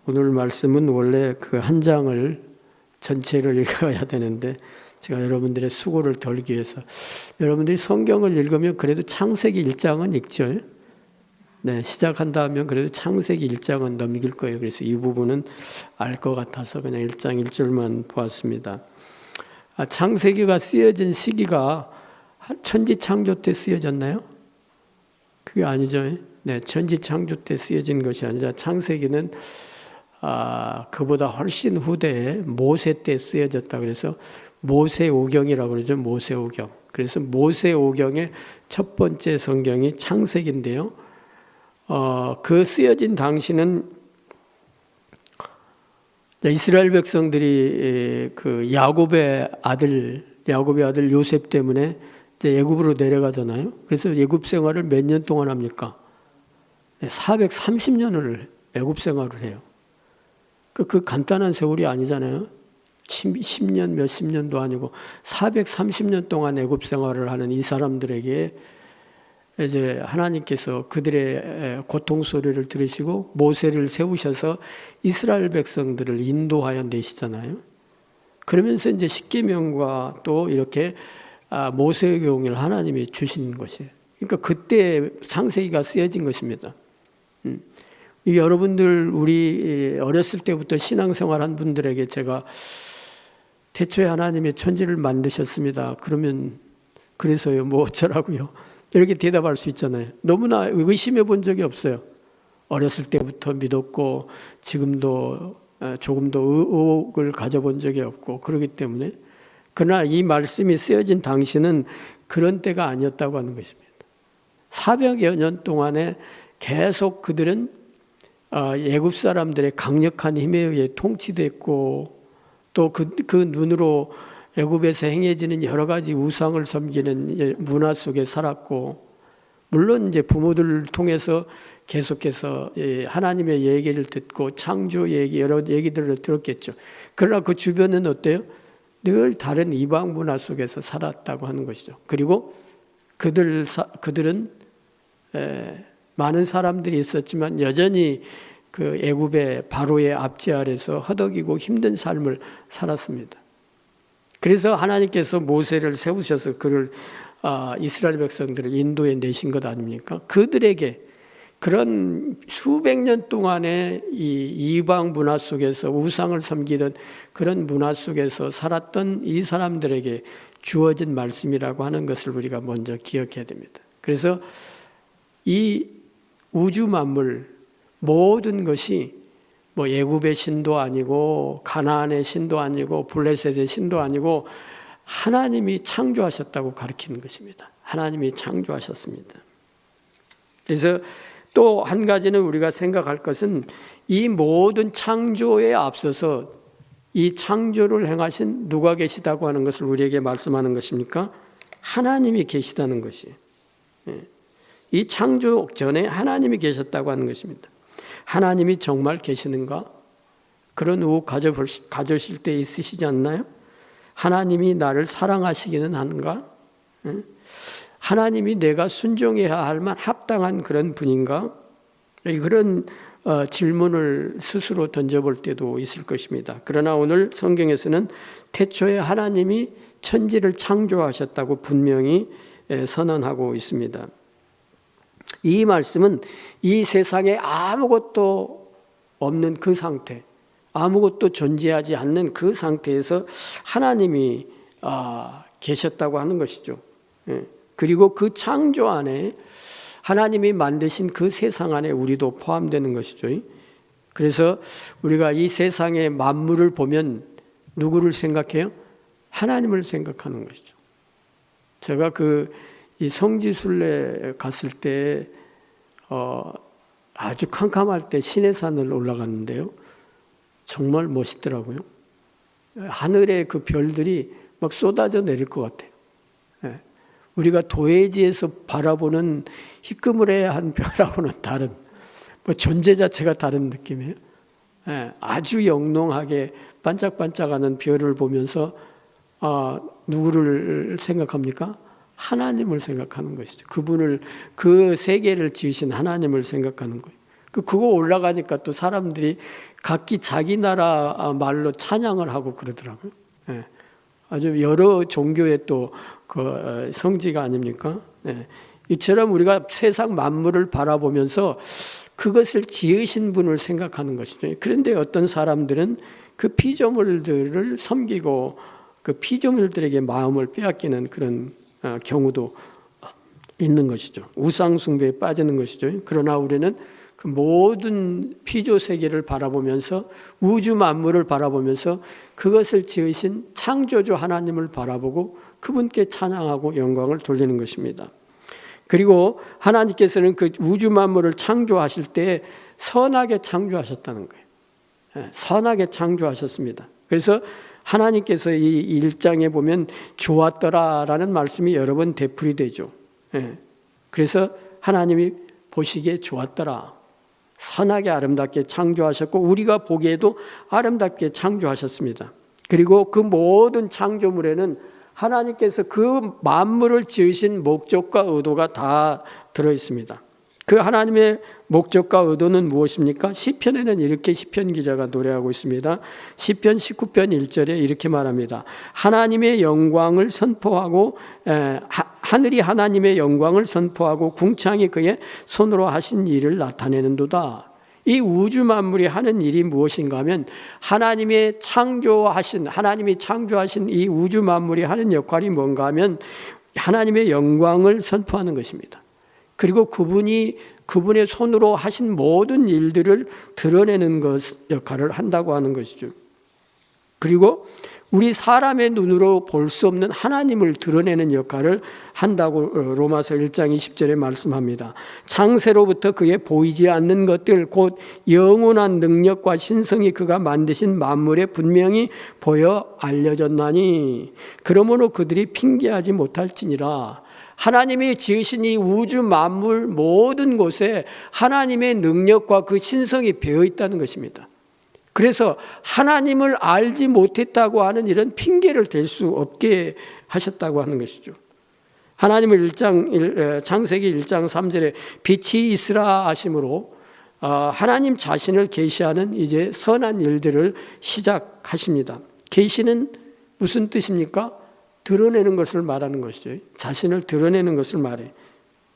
오늘 말씀은 원래 그 한 장을 전체를 읽어야 되는데 제가 여러분들의 수고를 덜기 위해서 여러분들이 성경을 읽으면 그래도 창세기 1장은 읽죠. 네, 시작한다 하면 그래도 창세기 1장은 넘길 거예요. 그래서 이 부분은 알 것 같아서 그냥 1장 1절만 보았습니다. 창세기가 쓰여진 시기가 천지 창조 때 쓰여졌나요? 그게 아니죠. 네, 천지 창조 때 쓰여진 것이 아니라 창세기는 그보다 훨씬 후대에 모세 때 쓰여졌다. 그래서 모세오경이라고 그러죠. 모세오경. 그래서 모세오경의 첫 번째 성경이 창세기인데요. 그 쓰여진 당시는 이스라엘 백성들이 그 야곱의 아들 요셉 때문에 이제 애굽으로 내려가잖아요. 그래서 애굽 생활을 몇 년 동안 합니까? 430년을 애굽 생활을 해요. 그 간단한 세월이 아니잖아요. 10년 몇십 년도 아니고 430년 동안 애굽 생활을 하는 이 사람들에게 이제 하나님께서 그들의 고통 소리를 들으시고 모세를 세우셔서 이스라엘 백성들을 인도하여 내시잖아요. 그러면서 이제 십계명과 또 이렇게 모세오경을 하나님이 주신 것이에요. 그러니까 그때 창세기가 쓰여진 것입니다. 여러분들 우리 어렸을 때부터 신앙생활한 분들에게 제가 태초에 하나님이 천지를 만드셨습니다. 그러면 그래서요 뭐 어쩌라고요? 이렇게 대답할 수 있잖아요. 너무나 의심해 본 적이 없어요. 어렸을 때부터 믿었고 지금도 조금도 의혹을 가져본 적이 없고 그렇기 때문에 그러나 이 말씀이 쓰여진 당시는 그런 때가 아니었다고 하는 것입니다. 400여 년 동안에 계속 그들은 애굽 사람들의 강력한 힘에 의해 통치됐고 또 그 눈으로 애굽에서 행해지는 여러 가지 우상을 섬기는 문화 속에 살았고 물론 이제 부모들을 통해서 계속해서 하나님의 얘기를 듣고 창조 얘기 여러 얘기들을 들었겠죠. 그러나 그 주변은 어때요? 늘 다른 이방 문화 속에서 살았다고 하는 것이죠. 그리고 그들은 많은 사람들이 있었지만 여전히 그 애굽의 바로의 압제 아래서 허덕이고 힘든 삶을 살았습니다. 그래서 하나님께서 모세를 세우셔서 그를 이스라엘 백성들을 인도해 내신 것 아닙니까? 그들에게 그런 수백 년 동안의 이 이방 문화 속에서 우상을 섬기던 그런 문화 속에서 살았던 이 사람들에게 주어진 말씀이라고 하는 것을 우리가 먼저 기억해야 됩니다. 그래서 이 우주 만물 모든 것이 뭐 애굽의 신도 아니고 가나안의 신도 아니고 블레셋의 신도 아니고 하나님이 창조하셨다고 가르치는 것입니다. 하나님이 창조하셨습니다. 그래서 또 한 가지는 우리가 생각할 것은 이 모든 창조에 앞서서 이 창조를 행하신 누가 계시다고 하는 것을 우리에게 말씀하는 것입니까? 하나님이 계시다는 것이에요. 이 창조 전에 하나님이 계셨다고 하는 것입니다. 하나님이 정말 계시는가? 그런 의혹 가져실 때 있으시지 않나요? 하나님이 나를 사랑하시기는 하는가? 하나님이 내가 순종해야 할 만 합당한 그런 분인가? 그런 질문을 스스로 던져볼 때도 있을 것입니다. 그러나 오늘 성경에서는 태초에 하나님이 천지를 창조하셨다고 분명히 선언하고 있습니다. 이 말씀은 이 세상에 아무것도 없는 그 상태, 아무것도 존재하지 않는 그 상태에서 하나님이 계셨다고 하는 것이죠. 그리고 그 창조 안에 하나님이 만드신 그 세상 안에 우리도 포함되는 것이죠. 그래서 우리가 이 세상의 만물을 보면 누구를 생각해요? 하나님을 생각하는 것이죠. 제가 이 성지순례 갔을 때 아주 캄캄할 때 시내산을 올라갔는데요. 정말 멋있더라고요. 하늘에 그 별들이 막 쏟아져 내릴 것 같아요. 우리가 도해지에서 바라보는 희끄무레한 별하고는 다른 존재 자체가 다른 느낌이에요. 아주 영롱하게 반짝반짝하는 별을 보면서 누구를 생각합니까? 하나님을 생각하는 것이죠. 그분을 그 세계를 지으신 하나님을 생각하는 거예요. 그거 올라가니까 또 사람들이 각기 자기 나라 말로 찬양을 하고 그러더라고요. 예. 아주 여러 종교의 또 그 성지가 아닙니까? 예. 이처럼 우리가 세상 만물을 바라보면서 그것을 지으신 분을 생각하는 것이죠. 그런데 어떤 사람들은 그 피조물들을 섬기고 그 피조물들에게 마음을 빼앗기는 그런 경우도 있는 것이죠. 우상 숭배에 빠지는 것이죠. 그러나 우리는 그 모든 피조 세계를 바라보면서 우주 만물을 바라보면서 그것을 지으신 창조주 하나님을 바라보고 그분께 찬양하고 영광을 돌리는 것입니다. 그리고 하나님께서는 그 우주 만물을 창조하실 때 선하게 창조하셨다는 거예요. 선하게 창조하셨습니다. 그래서 하나님께서 이 1장에 보면 좋았더라라는 말씀이 여러 번 되풀이 되죠. 그래서 하나님이 보시기에 좋았더라. 선하게 아름답게 창조하셨고 우리가 보기에도 아름답게 창조하셨습니다. 그리고 그 모든 창조물에는 하나님께서 그 만물을 지으신 목적과 의도가 다 들어 있습니다. 그 하나님의 목적과 의도는 무엇입니까? 시편에는 이렇게 시편 기자가 노래하고 있습니다. 시편 19편 1절에 이렇게 말합니다. 하나님의 영광을 선포하고 하늘이 하나님의 영광을 선포하고 궁창이 그의 손으로 하신 일을 나타내는도다. 이 우주 만물이 하는 일이 무엇인가 하면 하나님이 창조하신 이 우주 만물이 하는 역할이 뭔가 하면 하나님의 영광을 선포하는 것입니다. 그리고 그분의 손으로 하신 모든 일들을 드러내는 역할을 한다고 하는 것이죠. 그리고 우리 사람의 눈으로 볼 수 없는 하나님을 드러내는 역할을 한다고 로마서 1장 20절에 말씀합니다. 창세로부터 그의 보이지 않는 것들 곧 영원한 능력과 신성이 그가 만드신 만물에 분명히 보여 알려졌나니 그러므로 그들이 핑계하지 못할지니라. 하나님이 지으신 이 우주 만물 모든 곳에 하나님의 능력과 그 신성이 배어 있다는 것입니다. 그래서 하나님을 알지 못했다고 하는 이런 핑계를 댈 수 없게 하셨다고 하는 것이죠. 하나님은 창세기 1장 3절에 빛이 있으라 하심으로 하나님 자신을 계시하는 이제 선한 일들을 시작하십니다. 계시는 무슨 뜻입니까? 드러내는 것을 말하는 것이죠. 자신을 드러내는 것을 말해.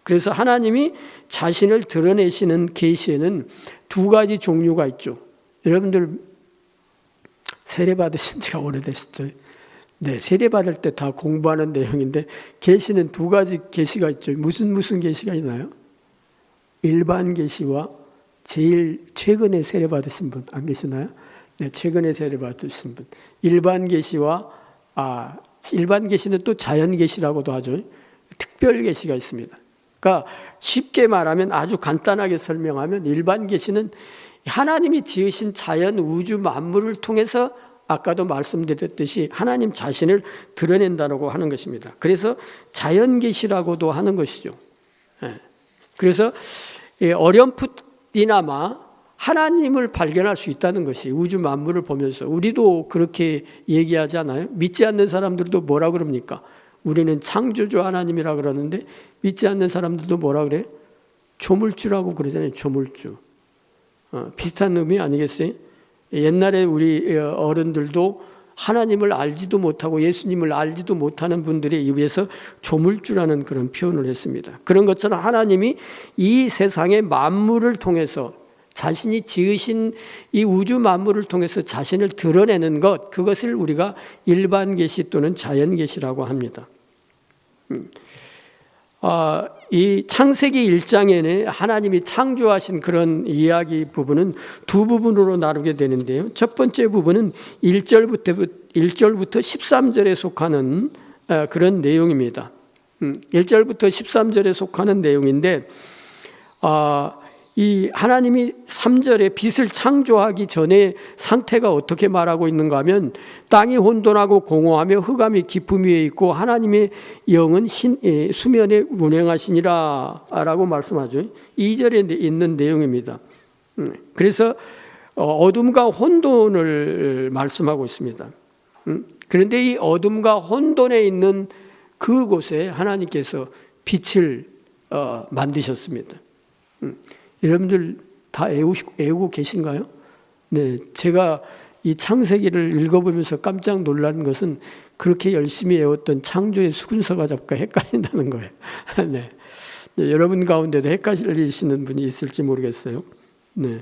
그래서 하나님이 자신을 드러내시는 계시에는 두 가지 종류가 있죠. 여러분들 세례 받으신 지가 오래되셨죠? 네, 세례 받을 때 다 공부하는 내용인데 계시는 두 가지 계시가 있죠. 무슨 계시가 있나요? 일반 계시와 제일 최근에 세례 받으신 분 안 계시나요? 네, 최근에 세례 받으신 분. 일반 계시와 일반 계시는 또 자연 계시라고도 하죠. 특별 계시가 있습니다. 그러니까 쉽게 말하면 아주 간단하게 설명하면 일반 계시는 하나님이 지으신 자연 우주 만물을 통해서 아까도 말씀드렸듯이 하나님 자신을 드러낸다고 하는 것입니다. 그래서 자연 계시라고도 하는 것이죠. 그래서 어렴풋이나마 하나님을 발견할 수 있다는 것이 우주 만물을 보면서 우리도 그렇게 얘기하지 않아요? 믿지 않는 사람들도 뭐라 그럽니까? 우리는 창조주 하나님이라 그러는데 믿지 않는 사람들도 뭐라 그래? 조물주라고 그러잖아요. 조물주. 비슷한 의미 아니겠어요? 옛날에 우리 어른들도 하나님을 알지도 못하고 예수님을 알지도 못하는 분들의 입에서 조물주라는 그런 표현을 했습니다. 그런 것처럼 하나님이 이 세상의 만물을 통해서 자신이 지으신 이 우주 만물을 통해서 자신을 드러내는 것, 그것을 우리가 일반 계시 또는 자연 계시라고 합니다. 이 창세기 1장에는 하나님이 창조하신 그런 이야기 부분은 두 부분으로 나누게 되는데요. 첫 번째 부분은 1절부터 13절에 속하는 그런 내용입니다. 1절부터 13절에 속하는 내용인데 이 하나님이 3절에 빛을 창조하기 전에 상태가 어떻게 말하고 있는가 하면 땅이 혼돈하고 공허하며 흑암이 깊음 위에 있고 하나님의 영은 수면에 운행하시니라 라고 말씀하죠. 2절에 있는 내용입니다. 그래서 어둠과 혼돈을 말씀하고 있습니다. 그런데 이 어둠과 혼돈에 있는 그곳에 하나님께서 빛을 만드셨습니다. 여러분들 다 애우고 계신가요? 네, 제가 이 창세기를 읽어보면서 깜짝 놀란 것은 그렇게 열심히 외웠던 창조의 수군서가 자꾸 헷갈린다는 거예요. 네. 네, 여러분 가운데도 헷갈리시는 분이 있을지 모르겠어요. 네.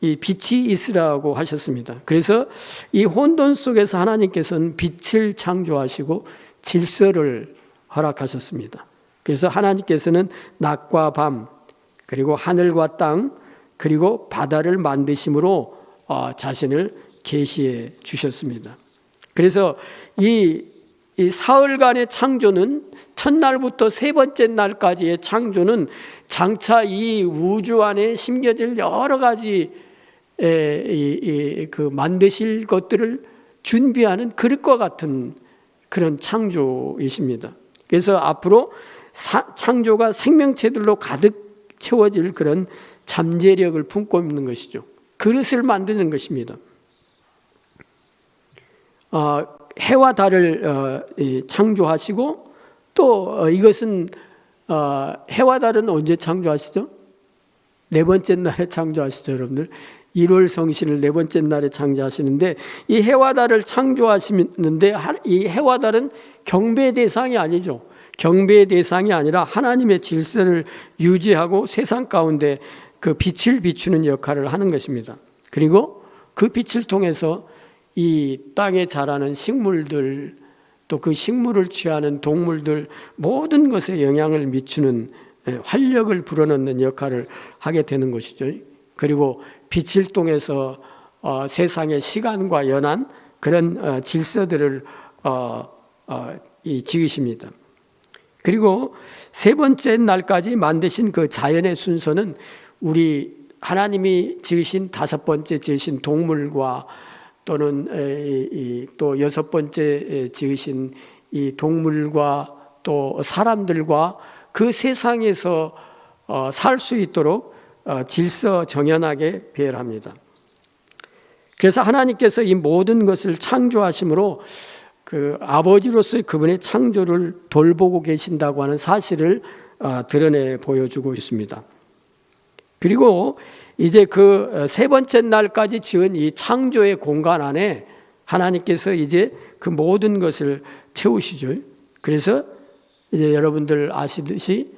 이 빛이 있으라고 하셨습니다. 그래서 이 혼돈 속에서 하나님께서는 빛을 창조하시고 질서를 허락하셨습니다. 그래서 하나님께서는 낮과 밤, 그리고 하늘과 땅, 그리고 바다를 만드심으로 자신을 계시해 주셨습니다. 그래서 이 사흘간의 창조는 첫날부터 세 번째 날까지의 창조는 장차 이 우주 안에 심겨질 여러 가지 그 만드실 것들을 준비하는 그릇과 같은 그런 창조이십니다. 그래서 앞으로 창조가 생명체들로 가득 채워질 그런 잠재력을 품고 있는 것이죠. 그릇을 만드는 것입니다. 해와 달을 창조하시고 또 이것은 해와 달은 언제 창조하시죠? 네 번째 날에 창조하시죠, 여러분들. 1월 성신을 네 번째 날에 창조하시는데 이 해와 달을 창조하시는데 이 해와 달은 경배의 대상이 아니죠. 경배의 대상이 아니라 하나님의 질서를 유지하고 세상 가운데 그 빛을 비추는 역할을 하는 것입니다. 그리고 그 빛을 통해서 이 땅에 자라는 식물들, 또 그 식물을 취하는 동물들 모든 것에 영향을 미치는 활력을 불어넣는 역할을 하게 되는 것이죠. 그리고 빛을 통해서 세상의 시간과 연한 그런 질서들을 지으십니다. 그리고 세 번째 날까지 만드신 그 자연의 순서는 우리 하나님이 지으신 다섯 번째 지으신 동물과 또는 또 여섯 번째 지으신 이 동물과 또 사람들과 그 세상에서 살 수 있도록 질서 정연하게 배열합니다. 그래서 하나님께서 이 모든 것을 창조하심으로 그 아버지로서의 그분의 창조를 돌보고 계신다고 하는 사실을 드러내 보여주고 있습니다. 그리고 이제 그 세 번째 날까지 지은 이 창조의 공간 안에 하나님께서 이제 그 모든 것을 채우시죠. 그래서 이제 여러분들 아시듯이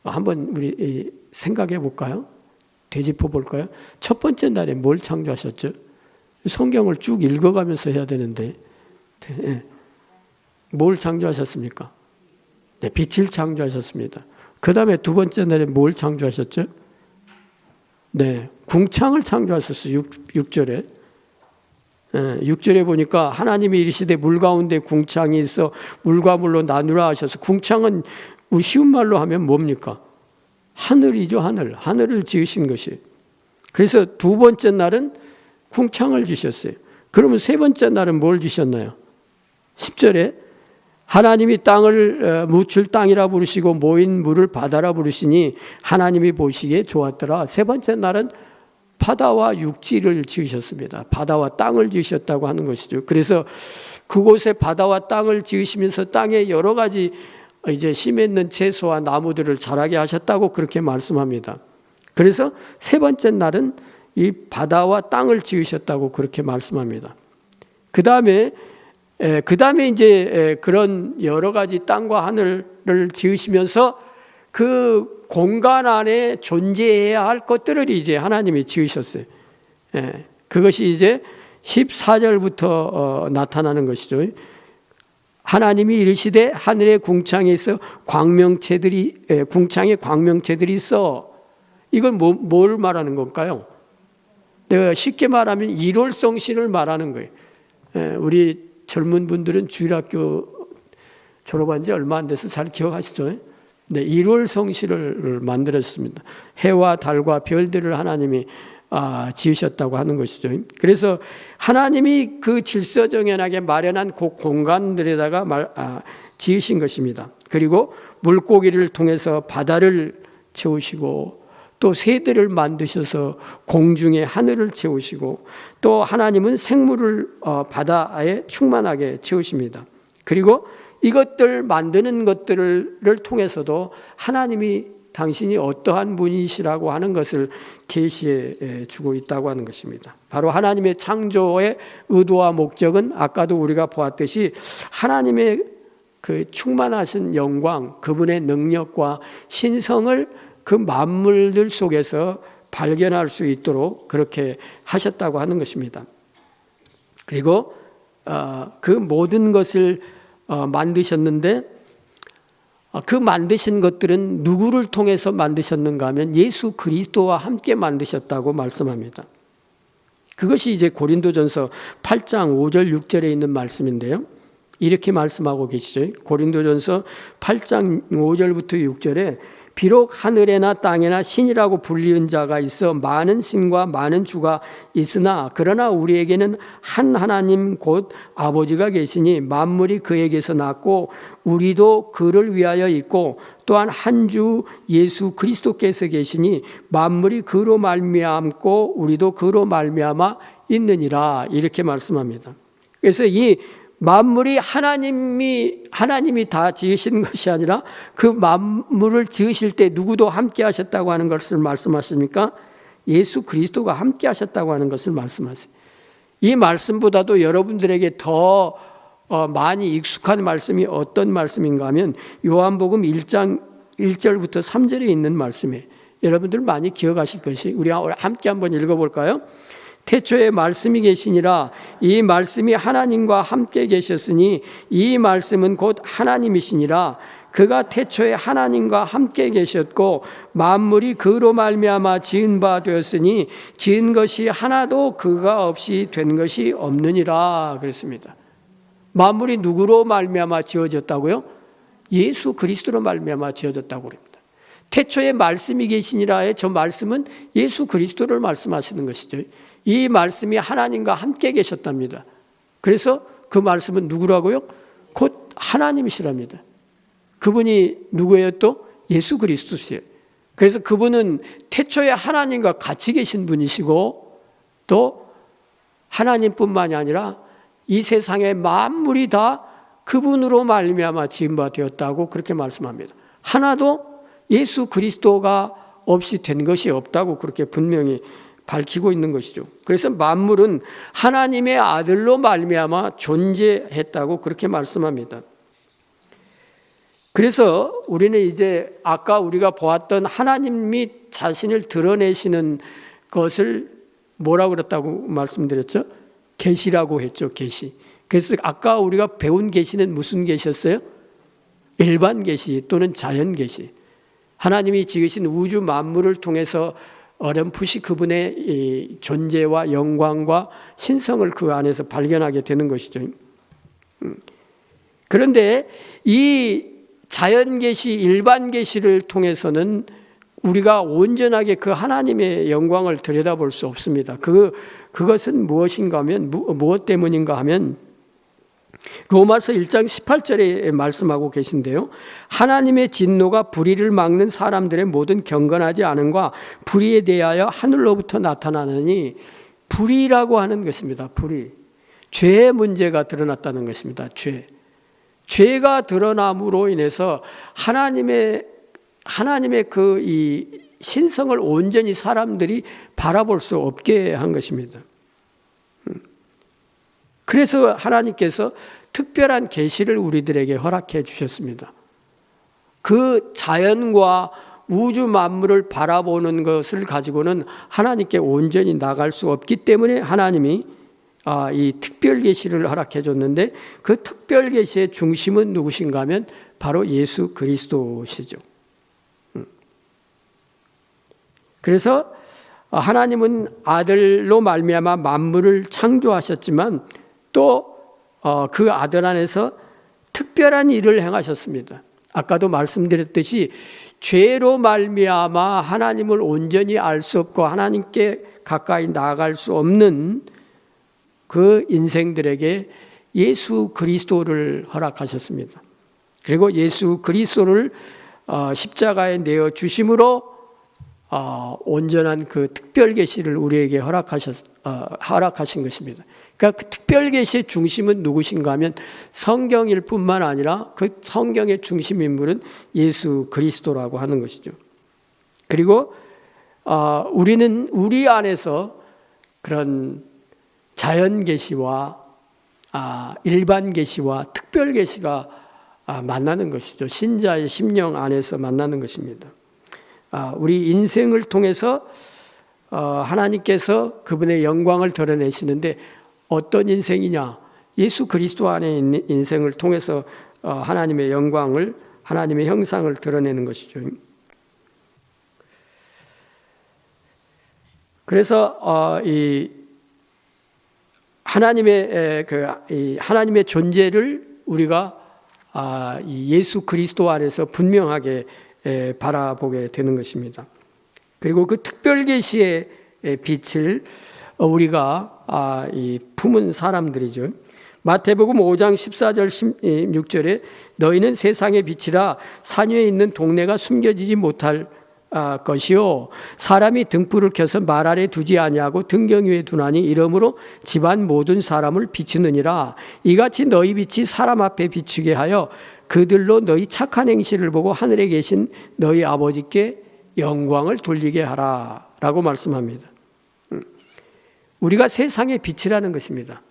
한번 우리 생각해 볼까요? 되짚어 볼까요? 첫 번째 날에 뭘 창조하셨죠? 성경을 쭉 읽어가면서 해야 되는데 뭘 창조하셨습니까? 네, 빛을 창조하셨습니다. 그 다음에 두 번째 날에 뭘 창조하셨죠? 네, 궁창을 창조하셨어요. 6절에 6절에 보니까 하나님이 이르시되 물 가운데 궁창이 있어 물과 물로 나누라 하셔서, 궁창은 쉬운 말로 하면 뭡니까? 하늘이죠. 하늘을 지으신 것이에요. 그래서 두 번째 날은 궁창을 지셨어요. 그러면 세 번째 날은 뭘 지셨나요? 10절에 하나님이 땅을 묻힐 땅이라 부르시고 모인 물을 바다라 부르시니 하나님이 보시기에 좋았더라. 세 번째 날은 바다와 육지를 지으셨습니다. 바다와 땅을 지으셨다고 하는 것이죠. 그래서 그곳에 바다와 땅을 지으시면서 땅에 여러 가지 이제 씨 맺는 채소와 나무들을 자라게 하셨다고 그렇게 말씀합니다. 그래서 세 번째 날은 이 바다와 땅을 지으셨다고 그렇게 말씀합니다. 그 다음에 이제 그런 여러 가지 땅과 하늘을 지으시면서 그 공간 안에 존재해야 할 것들을 이제 하나님이 지으셨어요. 그것이 이제 14절부터 나타나는 것이죠. 하나님이 이르시되 하늘에 궁창에 있어 궁창에 광명체들이 있어. 이건 뭘 말하는 걸까요? 내가 쉽게 말하면 1월 성신을 말하는 거예요. 우리 젊은 분들은 주일학교 졸업한 지 얼마 안 돼서 잘 기억하시죠? 네, 1월 성신을 만들었습니다. 해와 달과 별들을 하나님이 지으셨다고 하는 것이죠. 그래서 하나님이 그 질서정연하게 마련한 그 공간들에다가 지으신 것입니다. 그리고 물고기를 통해서 바다를 채우시고 또 새들을 만드셔서 공중에 하늘을 채우시고 또 하나님은 생물을 바다에 충만하게 채우십니다. 그리고 이것들 만드는 것들을 통해서도 하나님이 당신이 어떠한 분이시라고 하는 것을 계시해 주고 있다고 하는 것입니다. 바로 하나님의 창조의 의도와 목적은 아까도 우리가 보았듯이 하나님의 그 충만하신 영광, 그분의 능력과 신성을 그 만물들 속에서 발견할 수 있도록 그렇게 하셨다고 하는 것입니다. 그리고 그 모든 것을 만드셨는데 그 만드신 것들은 누구를 통해서 만드셨는가 하면 예수 그리스도와 함께 만드셨다고 말씀합니다. 그것이 이제 고린도전서 8장 5절 6절에 있는 말씀인데요. 이렇게 말씀하고 계시죠. 고린도전서 8장 5절부터 6절에 비록 하늘에나 땅에나 신이라고 불리는 자가 있어 많은 신과 많은 주가 있으나 그러나 우리에게는 한 하나님 곧 아버지가 계시니 만물이 그에게서 났고 우리도 그를 위하여 있고 또한 한 주 예수 그리스도께서 계시니 만물이 그로 말미암고 우리도 그로 말미암아 있느니라 이렇게 말씀합니다. 그래서 이 만물이 하나님이 다 지으신 것이 아니라 그 만물을 지으실 때 누구도 함께 하셨다고 하는 것을 말씀하십니까? 예수 그리스도가 함께 하셨다고 하는 것을 말씀하세요. 이 말씀보다도 여러분들에게 더 많이 익숙한 말씀이 어떤 말씀인가 하면 요한복음 1장 1절부터 3절에 있는 말씀이에요. 여러분들 많이 기억하실 것이 우리 함께 한번 읽어볼까요? 태초에 말씀이 계시니라 이 말씀이 하나님과 함께 계셨으니 이 말씀은 곧 하나님이시니라 그가 태초에 하나님과 함께 계셨고 만물이 그로 말미암아 지은 바 되었으니 지은 것이 하나도 그가 없이 된 것이 없느니라 그랬습니다. 만물이 누구로 말미암아 지어졌다고요? 예수 그리스도로 말미암아 지어졌다고 그럽니다. 태초에 말씀이 계시니라의 저 말씀은 예수 그리스도를 말씀하시는 것이죠. 이 말씀이 하나님과 함께 계셨답니다. 그래서 그 말씀은 누구라고요? 곧 하나님이시랍니다. 그분이 누구예요 또? 예수 그리스도시에요. 그래서 그분은 태초에 하나님과 같이 계신 분이시고 또 하나님뿐만이 아니라 이 세상의 만물이 다 그분으로 말미암아 지은 바 되었다고 그렇게 말씀합니다. 하나도 예수 그리스도가 없이 된 것이 없다고 그렇게 분명히 밝히고 있는 것이죠. 그래서 만물은 하나님의 아들로 말미암아 존재했다고 그렇게 말씀합니다. 그래서 우리는 이제 아까 우리가 보았던 하나님이 자신을 드러내시는 것을 뭐라고 그랬다고 말씀드렸죠? 계시라고 했죠. 계시. 그래서 아까 우리가 배운 계시는 무슨 계시였어요? 일반 계시 또는 자연 계시. 하나님이 지으신 우주 만물을 통해서 어렴풋이 그분의 이 존재와 영광과 신성을 그 안에서 발견하게 되는 것이죠. 그런데 이 자연 계시, 일반 계시를 통해서는 우리가 온전하게 그 하나님의 영광을 들여다볼 수 없습니다. 그것은 무엇인가 하면 무엇 때문인가 하면 로마서 1장 18절에 말씀하고 계신데요. 하나님의 진노가 불의를 막는 사람들의 모든 경건하지 않음과 불의에 대하여 하늘로부터 나타나느니 불의라고 하는 것입니다. 불의. 죄의 문제가 드러났다는 것입니다. 죄가 드러남으로 인해서 하나님의 그 이 신성을 온전히 사람들이 바라볼 수 없게 한 것입니다. 그래서 하나님께서 특별한 계시를 우리들에게 허락해 주셨습니다. 그 자연과 우주 만물을 바라보는 것을 가지고는 하나님께 온전히 나갈 수 없기 때문에 하나님이 이 특별 계시를 허락해 줬는데 그 특별 계시의 중심은 누구신가 하면 바로 예수 그리스도시죠. 그래서 하나님은 아들로 말미암아 만물을 창조하셨지만 또 그 아들 안에서 특별한 일을 행하셨습니다. 아까도 말씀드렸듯이 죄로 말미암아 하나님을 온전히 알 수 없고 하나님께 가까이 나아갈 수 없는 그 인생들에게 예수 그리스도를 허락하셨습니다. 그리고 예수 그리스도를 십자가에 내어 주심으로 온전한 그 특별 계시를 우리에게 허락하신 것입니다. 그러니까 그 특별 계시의 중심은 누구신가 하면 성경일 뿐만 아니라 그 성경의 중심 인물은 예수 그리스도라고 하는 것이죠. 그리고 우리는 우리 안에서 그런 자연 계시와 일반 계시와 특별 계시가 만나는 것이죠. 신자의 심령 안에서 만나는 것입니다. 우리 인생을 통해서 하나님께서 그분의 영광을 드러내시는데 어떤 인생이냐? 예수 그리스도 안에 있는 인생을 통해서 하나님의 영광을, 하나님의 형상을 드러내는 것이죠. 그래서 이 하나님의 존재를 우리가 이 예수 그리스도 안에서 분명하게 바라보게 되는 것입니다. 그리고 그 특별 계시의 빛을 우리가 품은 사람들이죠. 마태복음 5장 14절 16절에 너희는 세상의 빛이라 산 위에 있는 동네가 숨겨지지 못할 것이요 사람이 등불을 켜서 말 아래 두지 아니하고 등경 위에 두나니 이러므로 집안 모든 사람을 비추느니라. 이같이 너희 빛이 사람 앞에 비추게 하여 그들로 너희 착한 행실을 보고 하늘에 계신 너희 아버지께 영광을 돌리게 하라 라고 말씀합니다. 우리가 세상의 빛이라는 것입니다.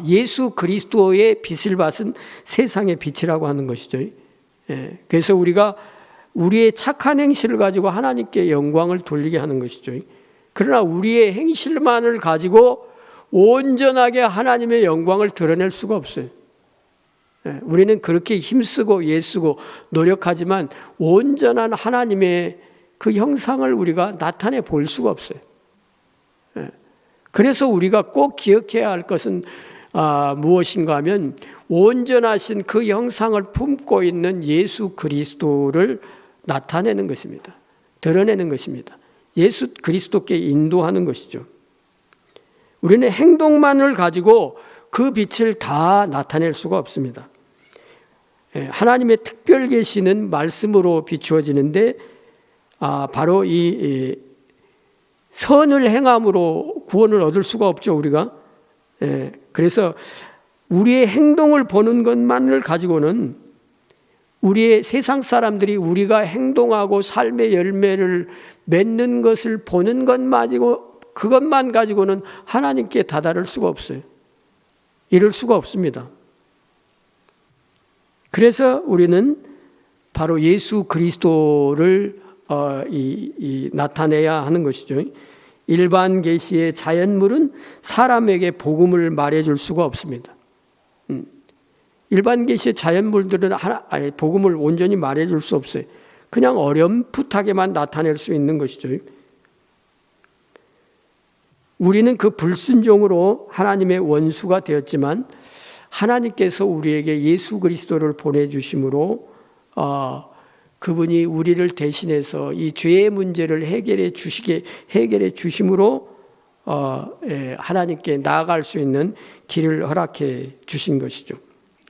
예수 그리스도의 빛을 받은 세상의 빛이라고 하는 것이죠. 그래서 우리가 우리의 착한 행실을 가지고 하나님께 영광을 돌리게 하는 것이죠. 그러나 우리의 행실만을 가지고 온전하게 하나님의 영광을 드러낼 수가 없어요. 우리는 그렇게 힘쓰고 애쓰고 노력하지만 온전한 하나님의 그 형상을 우리가 나타내 볼 수가 없어요. 그래서 우리가 꼭 기억해야 할 것은 무엇인가 하면 온전하신 그 형상을 품고 있는 예수 그리스도를 나타내는 것입니다. 드러내는 것입니다. 예수 그리스도께 인도하는 것이죠. 우리는 행동만을 가지고 그 빛을 다 나타낼 수가 없습니다. 하나님의 특별 계시는 말씀으로 비추어지는데 바로 이 선을 행함으로 구원을 얻을 수가 없죠, 우리가. 그래서 우리의 행동을 보는 것만을 가지고는 우리의 세상 사람들이 우리가 행동하고 삶의 열매를 맺는 것을 보는 그것만 가지고는 하나님께 다다를 수가 없어요. 이룰 수가 없습니다. 그래서 우리는 바로 예수 그리스도를 나타내야 하는 것이죠. 일반 계시의 자연물은 사람에게 복음을 말해줄 수가 없습니다. 일반 계시의 자연물들은 복음을 온전히 말해줄 수 없어요. 그냥 어렴풋하게만 나타낼 수 있는 것이죠. 우리는 그 불순종으로 하나님의 원수가 되었지만 하나님께서 우리에게 예수 그리스도를 보내주심으로 그분이 우리를 대신해서 이 죄의 문제를 해결해 주심으로 하나님께 나아갈 수 있는 길을 허락해 주신 것이죠.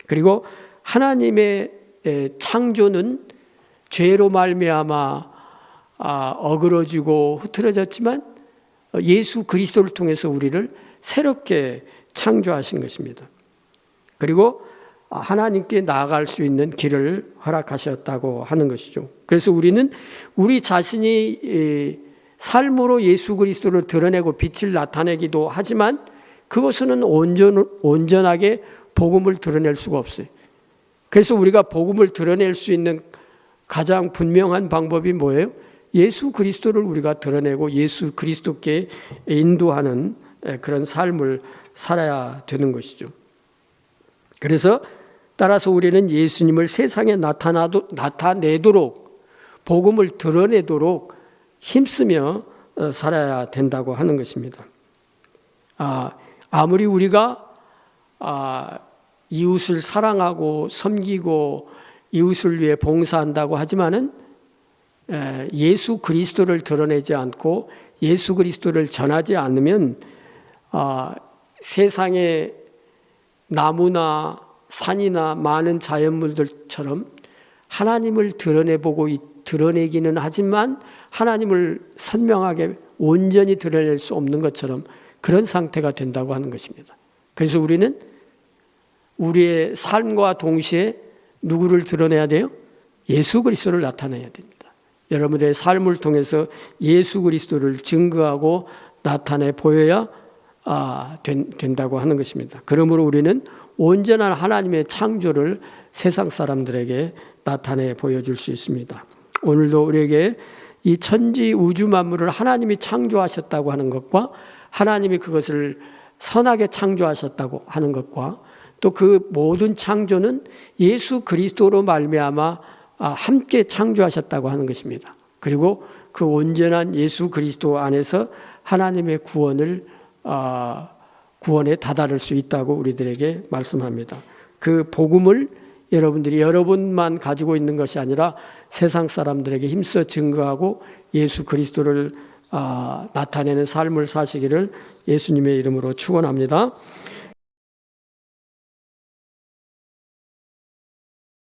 그리고 하나님의 창조는 죄로 말미암아 어그러지고 흐트러졌지만 예수 그리스도를 통해서 우리를 새롭게 창조하신 것입니다. 그리고 하나님께 나아갈 수 있는 길을 허락하셨다고 하는 것이죠. 그래서 우리는 우리 자신이 삶으로 예수 그리스도를 드러내고 빛을 나타내기도 하지만 그것은 온전하게 복음을 드러낼 수가 없어요. 그래서 우리가 복음을 드러낼 수 있는 가장 분명한 방법이 뭐예요? 예수 그리스도를 우리가 드러내고 예수 그리스도께 인도하는 그런 삶을 살아야 되는 것이죠. 그래서 따라서 우리는 예수님을 세상에 나타내도록 복음을 드러내도록 힘쓰며 살아야 된다고 하는 것입니다. 아무리 우리가 이웃을 사랑하고 섬기고 이웃을 위해 봉사한다고 하지만은 예수 그리스도를 드러내지 않고 예수 그리스도를 전하지 않으면 세상의 나무나 산이나 많은 자연물들처럼 하나님을 드러내기는 하지만 하나님을 선명하게 온전히 드러낼 수 없는 것처럼 그런 상태가 된다고 하는 것입니다. 그래서 우리는 우리의 삶과 동시에 누구를 드러내야 돼요? 예수 그리스도를 나타내야 됩니다. 여러분의 삶을 통해서 예수 그리스도를 증거하고 나타내 보여야 된다고 하는 것입니다. 그러므로 우리는 온전한 하나님의 창조를 세상 사람들에게 나타내 보여줄 수 있습니다. 오늘도 우리에게 이 천지 우주 만물을 하나님이 창조하셨다고 하는 것과 하나님이 그것을 선하게 창조하셨다고 하는 것과 또 그 모든 창조는 예수 그리스도로 말미암아 함께 창조하셨다고 하는 것입니다. 그리고 그 온전한 예수 그리스도 안에서 하나님의 구원에 다다를 수 있다고 우리들에게 말씀합니다. 그 복음을 여러분들이 여러분만 가지고 있는 것이 아니라 세상 사람들에게 힘써 증거하고 예수 그리스도를 나타내는 삶을 사시기를 예수님의 이름으로 축원합니다.